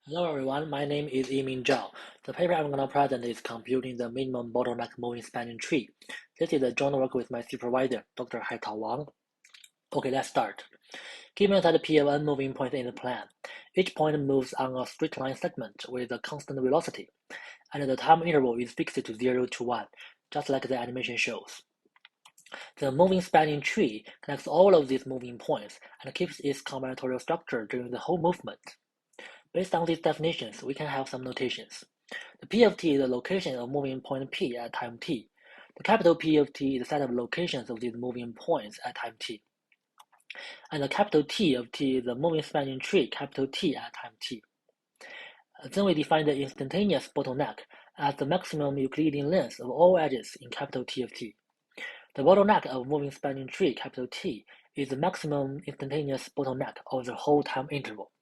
Hello everyone, my name is Yiming Zhao. The paper I'm going to present is computing the minimum bottleneck moving spanning tree. This is a joint work with my supervisor, Dr. Haitao Wang. Okay, let's start. Given that P of n moving points in the plan, each point moves on a straight line segment with a constant velocity, and the time interval is fixed to 0 to 1, just like the animation shows. The moving spanning tree connects all of these moving points and keeps its combinatorial structure during the whole movement. Based on these definitions, we can have some notations. The P of t is the location of moving point P at time t. The capital P of t is the set of locations of these moving points at time t. And the capital T of t is the moving spanning tree capital T at time t. Then we define the instantaneous bottleneck as the maximum Euclidean length of all edges in capital T of t. The bottleneck of moving spanning tree capital T is the maximum instantaneous bottleneck of the whole time interval.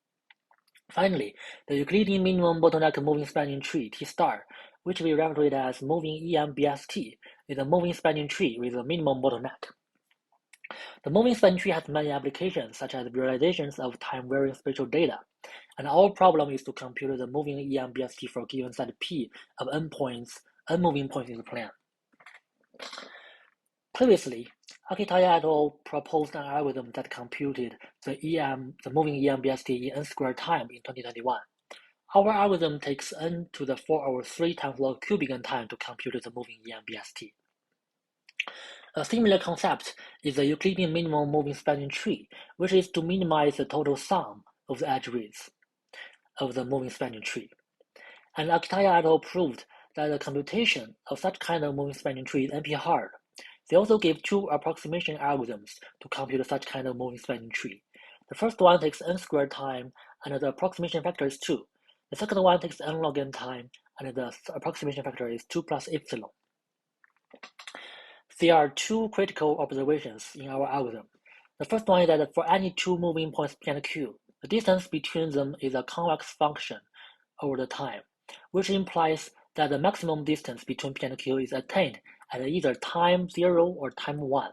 Finally, the Euclidean minimum bottleneck moving spanning tree T star, which we refer to it as moving EMBST, is a moving spanning tree with a minimum bottleneck. The moving spanning tree has many applications, such as visualizations of time-varying spatial data, and our problem is to compute the moving EMBST for a given set P of n moving points in the plan. Previously, Akitaya et al. Proposed an algorithm that computed the moving EMBST in n squared time in 2021. Our algorithm takes n to the 4 over 3 times log cubic n time to compute the moving EMBST. A similar concept is the Euclidean minimum moving spanning tree, which is to minimize the total sum of the edge widths of the moving spanning tree. And Akitaya et al. Proved that the computation of such kind of moving spanning tree is NP-hard. They also gave two approximation algorithms to compute such kind of moving spanning tree. The first one takes n squared time, and the approximation factor is 2. The second one takes n log n time, and the approximation factor is 2 plus epsilon. There are two critical observations in our algorithm. The first one is that for any two moving points P and Q, the distance between them is a convex function over the time, which implies that the maximum distance between P and Q is attained at either time 0 or time 1.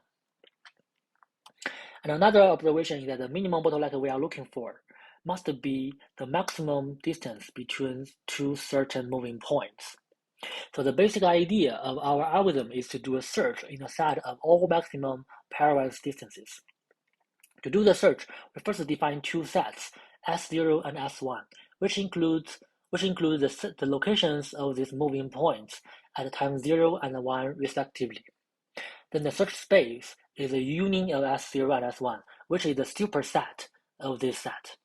And another observation is that the minimum bottleneck we are looking for must be the maximum distance between two certain moving points. So the basic idea of our algorithm is to do a search in a set of all maximum pairwise distances. To do the search, we first define two sets, S0 and S1, which includes the locations of these moving points at time 0 and 1 respectively. Then the search space is a union of S0 and S1, which is the superset of this set.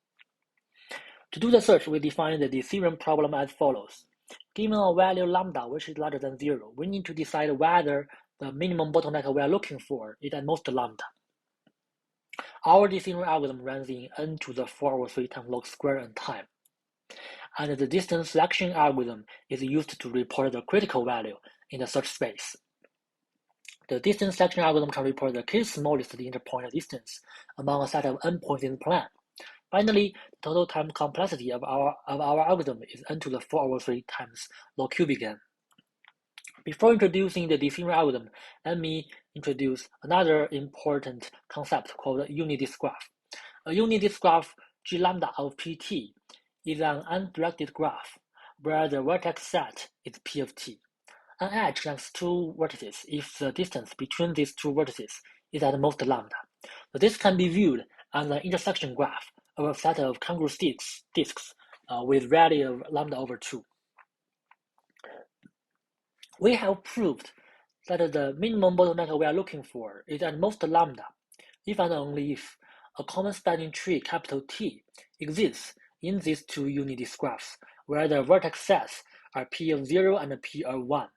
To do the search, we define the theorem problem as follows. Given a value lambda which is larger than 0, we need to decide whether the minimum bottleneck we are looking for is at most lambda. Our decision algorithm runs in n to the 4 over 3 times log square n time. And the distance selection algorithm is used to report the critical value in the search space. The distance selection algorithm can report the k-smallest interpoint distance among a set of n points in the plan. Finally, the total time complexity of our algorithm is n to the 4 over 3 times log cubic n. Before introducing the decision algorithm, let me introduce another important concept called unit disk graph. A unit disk graph G lambda of Pt is an undirected graph where the vertex set is P of t. An edge connects two vertices if the distance between these two vertices is at most lambda. So this can be viewed as an intersection graph of a set of congruous disks with value of lambda over 2. We have proved that the minimum bottleneck we are looking for is at most lambda, if and only if a common spanning tree capital T exists in these two unit disk graphs, where the vertex sets are P of 0 and P of 1.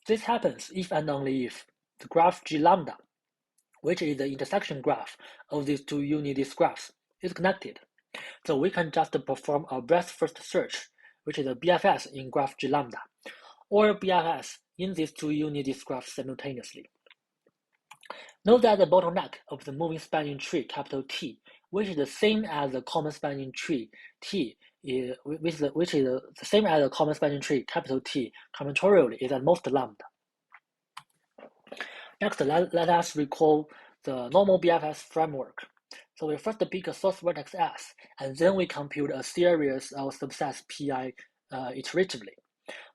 This happens if and only if the graph G lambda, which is the intersection graph of these two unit disk graphs, is connected. So we can just perform a breadth first search, which is a BFS in graph G lambda, or BFS in these two unit disk graphs simultaneously. Note that the bottleneck of the moving spanning tree capital T, which is the same as the common spanning tree T, which is the same as the common spanning tree capital T combinatorially, is at most lambda. Next, let us recall the normal BFS framework. So we first pick a source vertex S, and then we compute a series of subsets Pi iteratively.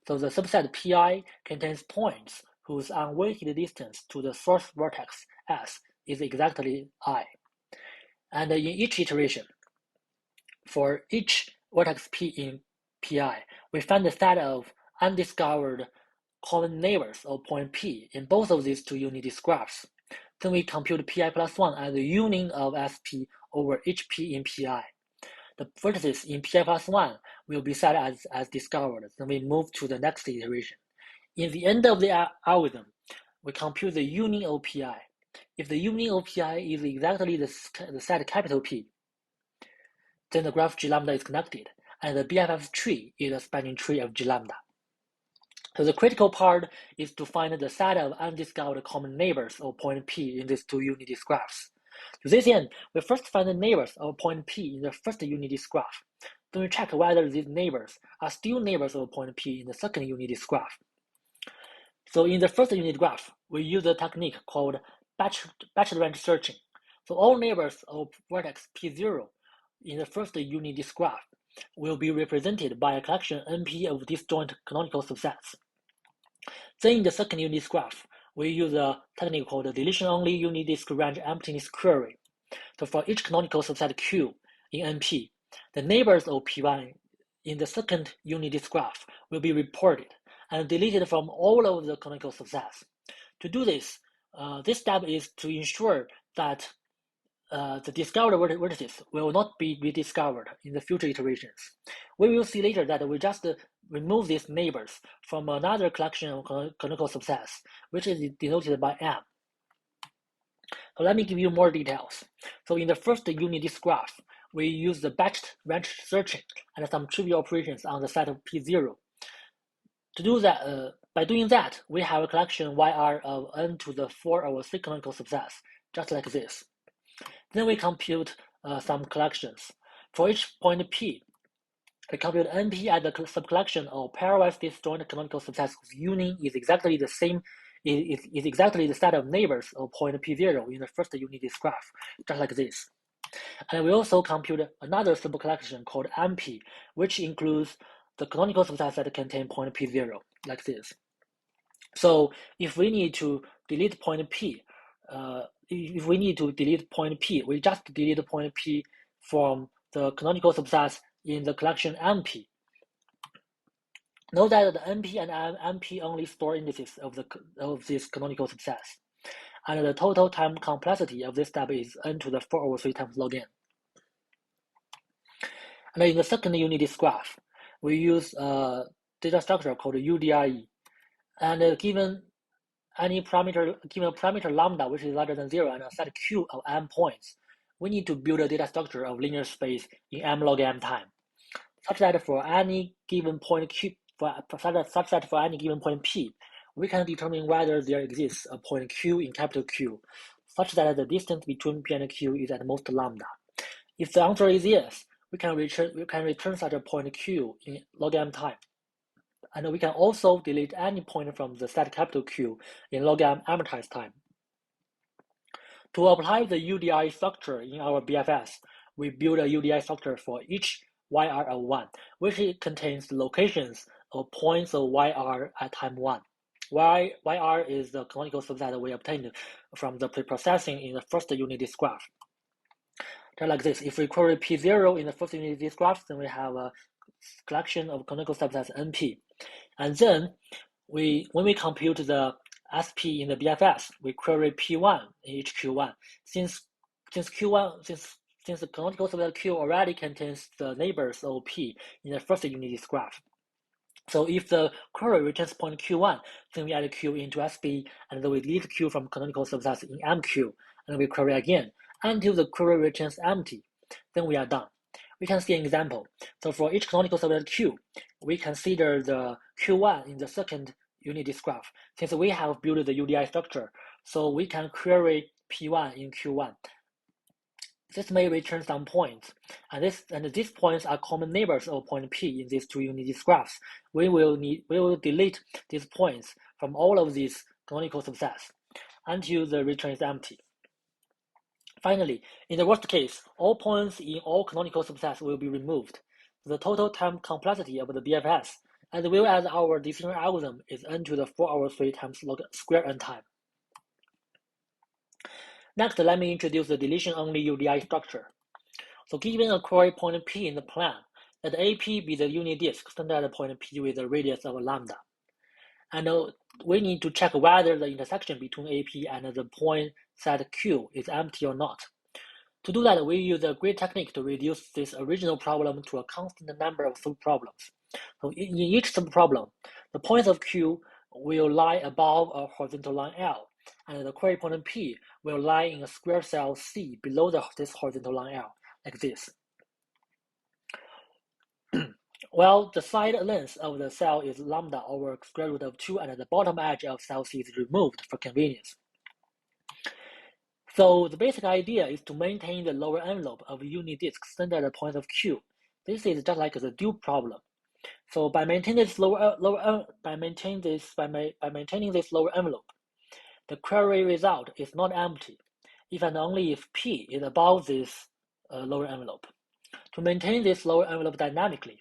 So the subset Pi contains points whose unweighted distance to the source vertex S is exactly I. And in each iteration, for each vertex P in Pi, we find the set of undiscovered common neighbors of point P in both of these two unity graphs. Then we compute Pi plus 1 as the union of SP over each P in Pi. The vertices in Pi plus 1 will be set as discovered. Then we move to the next iteration. In the end of the algorithm, we compute the union of Pi. If the union of Pi is exactly the set capital P, then the graph G lambda is connected, and the BFF tree is a spanning tree of G lambda. So the critical part is to find the set of undiscovered common neighbors of point P in these two unity graphs. To this end, we first find the neighbors of point P in the first unity graph. Then we check whether these neighbors are still neighbors of point P in the second unity graph. So in the first unit graph, we use a technique called batch range searching. So all neighbors of vertex P0 in the first unit graph will be represented by a collection NP of disjoint canonical subsets. Then in the second unit graph, we use a technique called deletion-only unit disk range emptiness query. So for each canonical subset Q in NP, the neighbors of P1 in the second unit disk graph will be reported and deleted from all of the canonical subsets. To do this, this step is to ensure that the discovered vertices will not be rediscovered in the future iterations. We will see later that we just remove these neighbors from another collection of canonical subsets, which is denoted by M. So let me give you more details. So in the first unit disk graph, we use the batch range searching and some trivial operations on the set of P0. To do that, by doing that, we have a collection YR of n to the 4 over 3 canonical subsets, just like this. Then we compute some collections. For each point P, we compute NP as a subcollection of pairwise disjoint canonical subsets whose union is exactly the same, is exactly the set of neighbors of point P0 in the first unit disk graph, just like this. And we also compute another subcollection called MP, which includes the canonical subsets that contain point P0, like this. So if we need to delete point P, we just delete point P from the canonical subsets in the collection MP. Note that the NP and MP only store indices of these canonical subsets, and the total time complexity of this step is n to the 4 over 3 times log n. And in the second unit disk graph, we use a data structure called UDRE, and given a parameter lambda which is larger than 0 and a set Q of m points, we need to build a data structure of linear space in m log m time, such that for any given point Q, such that for any given point P, we can determine whether there exists a point Q in capital Q, such that the distance between P and Q is at most lambda. If the answer is yes, we can return such a point Q in log m time. And we can also delete any point from the set capital Q in log m amortized time. To apply the UDI structure in our BFS, we build a UDI structure for each YR of 1, which contains the locations of points of YR at time 1. YR is the canonical subset we obtained from the preprocessing in the first unit disk graph. Just like this, if we query P0 in the first unit disk graph, then we have a collection of canonical subsets NP. And then when we compute the SP in the BFS, we query P1 in each Q1. Since the canonical subset Q already contains the neighbors of P in the first unit disk graph. So if the query returns point Q1, then we add Q into SP, and then we delete Q from canonical subsets in MQ, and we query again until the query returns empty. Then we are done. We can see an example. So for each canonical subset Q, we consider the Q1 in the second unit disk graph. Since we have built the UDI structure, so we can query P1 in Q1. This may return some points, and these points are common neighbors of point P in these two unit disk graphs. We will delete these points from all of these canonical subsets until the return is empty. Finally, in the worst case, all points in all canonical subsets will be removed. The total time complexity of the BFS, as well as our decision algorithm, is n to the 4 over 3 times log square n time. Next, let me introduce the deletion-only UDI structure. So given a query point P in the plan, let AP be the unit disk standard point P with a radius of lambda. And we need to check whether the intersection between AP and the point set Q is empty or not. To do that, we use a grid technique to reduce this original problem to a constant number of subproblems. So in each subproblem, the points of Q will lie above a horizontal line L, and the query point P will lie in a square cell C below this horizontal line L, like this. Well, the side length of the cell is lambda over square root of 2, and the bottom edge of cell C is removed for convenience. So the basic idea is to maintain the lower envelope of unit disk standard points of Q. This is just like the dupe problem. So by maintaining this lower envelope, the query result is not empty, if and only if P is above this lower envelope. To maintain this lower envelope dynamically,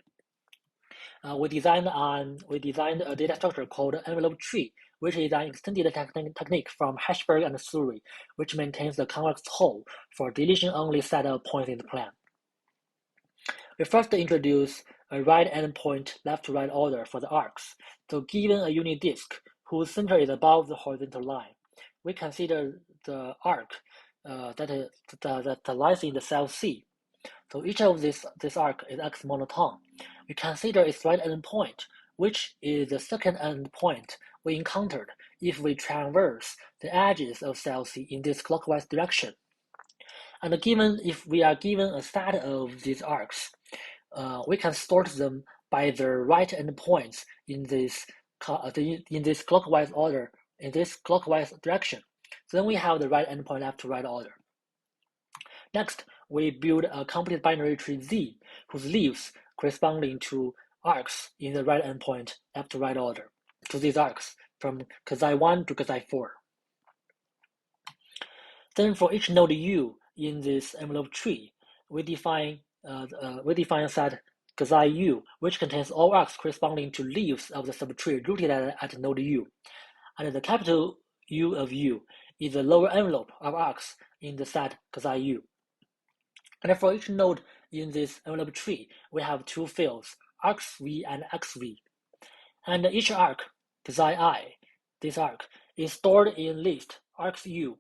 we designed a data structure called envelope tree, which is an extended technique from Hashberg and Suri, which maintains the convex hull for deletion-only set of points in the plan. We first introduce a right endpoint left-to-right order for the arcs. So given a unit disk whose center is above the horizontal line, we consider the arc that lies in the cell C. So each of this arc is x monotone. We consider its right endpoint, which is the second endpoint we encountered if we traverse the edges of cell C in this clockwise direction. And if we are given a set of these arcs, we can sort them by their right endpoints in this clockwise order, in this clockwise direction. So then we have the right endpoint left to right order. Next, we build a complete binary tree Z, whose leaves corresponding to arcs in the right endpoint left to right order, to these arcs from Kazai 1 to Kazai 4. Then for each node U in this envelope tree, we define a set Kazai U, which contains all arcs corresponding to leaves of the subtree rooted at node U. And the capital U of U is the lower envelope of arcs in the set Kazai U. And for each node in this envelope tree, we have two fields, arcsV and xV. And each arc, Kazai I, this arc, is stored in list arcsU,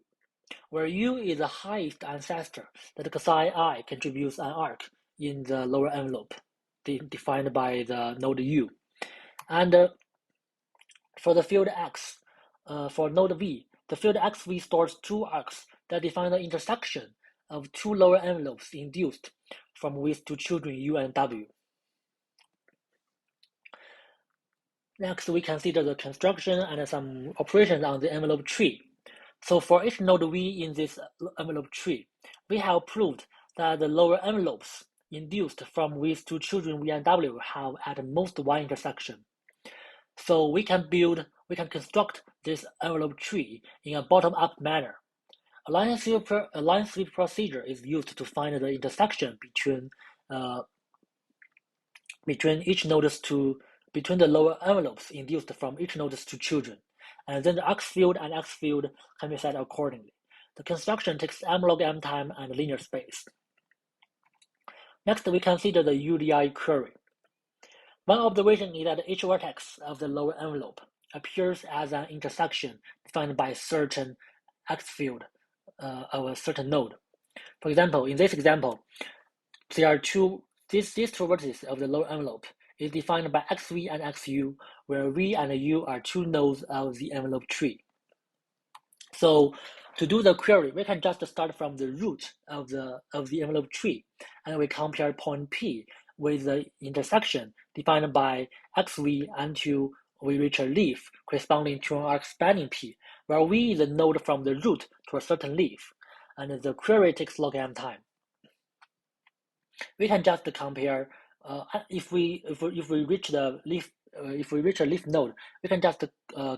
where U is the highest ancestor that Kazai I contributes an arc in the lower envelope, defined by the node U. And for the field X, for node V, the field xV stores two arcs that define the intersection of two lower envelopes induced from with two children U and W. Next, we consider the construction and some operations on the envelope tree. So for each node V in this envelope tree, we have proved that the lower envelopes induced from with two children V and W have at most one intersection. So we can construct this envelope tree in a bottom-up manner. A line sweep procedure is used to find the intersection between the lower envelopes induced from each node's two children, and then the x field and x field can be set accordingly. The construction takes m log m time and linear space. Next, we consider the UDI query. One observation is that each vertex of the lower envelope appears as an intersection defined by a certain x field of a certain node. For example, in this example, there are these two vertices of the lower envelope is defined by xv and xu, where v and u are two nodes of the envelope tree. So to do the query, we can just start from the root of the envelope tree, and we compare point P with the intersection defined by xv until we reach a leaf corresponding to an arc spanning P, where V is the node from the root to a certain leaf, and the query takes log m time. We can just compare. If we reach a leaf node, we can just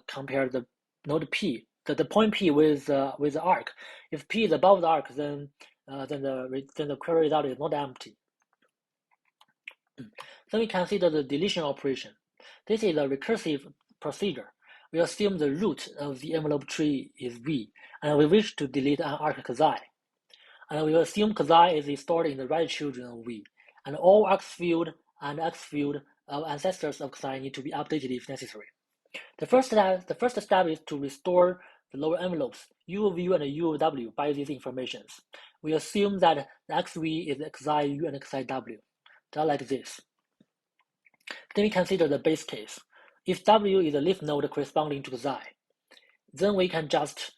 compare the node P the point P with the arc. If P is above the arc, then the query result is not empty. Then we consider the deletion operation. This is a recursive procedure. We assume the root of the envelope tree is V, and we wish to delete an arc xi. And we assume xi is stored in the right children of V, and all x field and x field of ancestors of xi need to be updated if necessary. The first step is to restore the lower envelopes u of u and u of w by these informations. We assume that the xv is xiu and xiw, just like this. Then we consider the base case. If w is a leaf node corresponding to xi, then we can just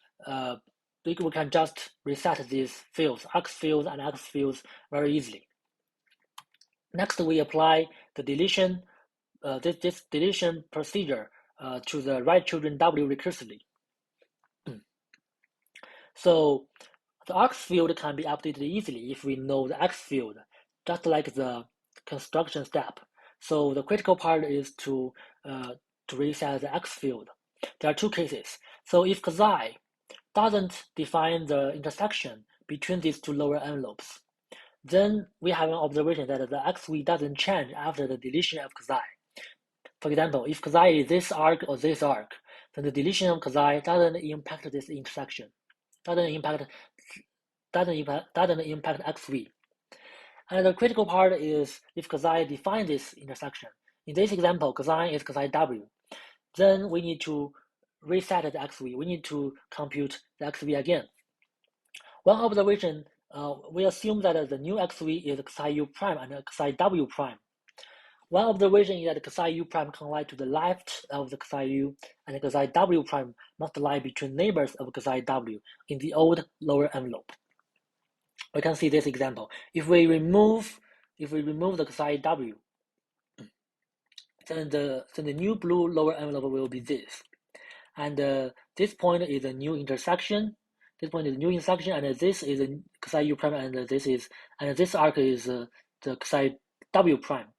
reset these fields, x fields and x fields, very easily. Next, we apply the deletion, this deletion procedure to the right children w recursively. So the x field can be updated easily if we know the x field, just like the construction step. So the critical part is to reset the x field. There are two cases. So if xi doesn't define the intersection between these two lower envelopes, then we have an observation that the xv doesn't change after the deletion of xi. For example, if xi is this arc or this arc, then the deletion of xi doesn't impact this intersection, doesn't impact xv. And the critical part is if xi defines this intersection. In this example, xi is xiw. Then we need to reset the xv. We need to compute the xv again. One observation, we assume that the new xv is xiu prime and xiw prime. One observation is that xiu prime can lie to the left of the xiu, and xiw prime must lie between neighbors of xiw in the old lower envelope. We can see this example. If we remove the xiw, then the new blue lower envelope will be this, and this point is a new intersection. This point is a new intersection, and this is a xiu prime, and this arc is the xiw prime.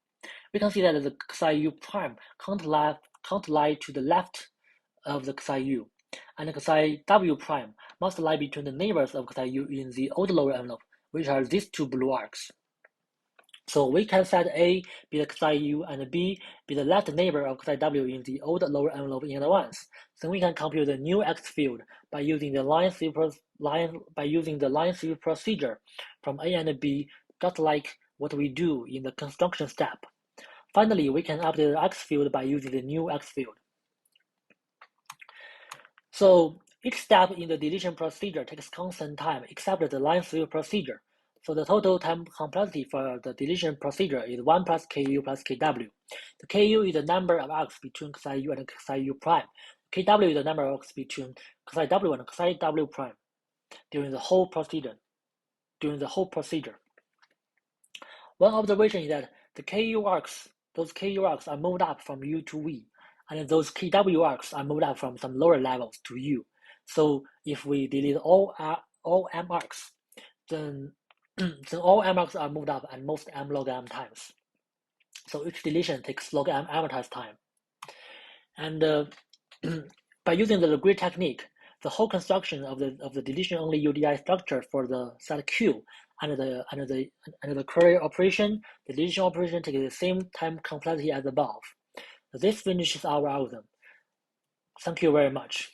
We can see that the xiu prime can't lie to the left of the xiu, and the xiw prime must lie between the neighbors of xiu in the old lower envelope, which are these two blue arcs. So we can set A be the xiu and B be the left neighbor of xiw in the old lower envelope in advance. Then we can compute the new x field by using the line sweep procedure from A and B, just like what we do in the construction step. Finally, we can update the x field by using the new x field. So each step in the deletion procedure takes constant time except the line sweep procedure. So the total time complexity for the deletion procedure is 1 plus Ku plus Kw. The Ku is the number of arcs between xiu and xiu prime. Kw is the number of arcs between xiw and xiw prime during the whole procedure. One observation is that the those Ku arcs are moved up from U to V, and those Kw arcs are moved up from some lower levels to U. So if we delete all M arcs, then all M arcs are moved up at most M log M times. So each deletion takes log M amortized time. And by using the grid technique, the whole construction of the deletion-only UDI structure for the set Q and the query operation, the deletion operation takes the same time complexity as above. This finishes our algorithm. Thank you very much.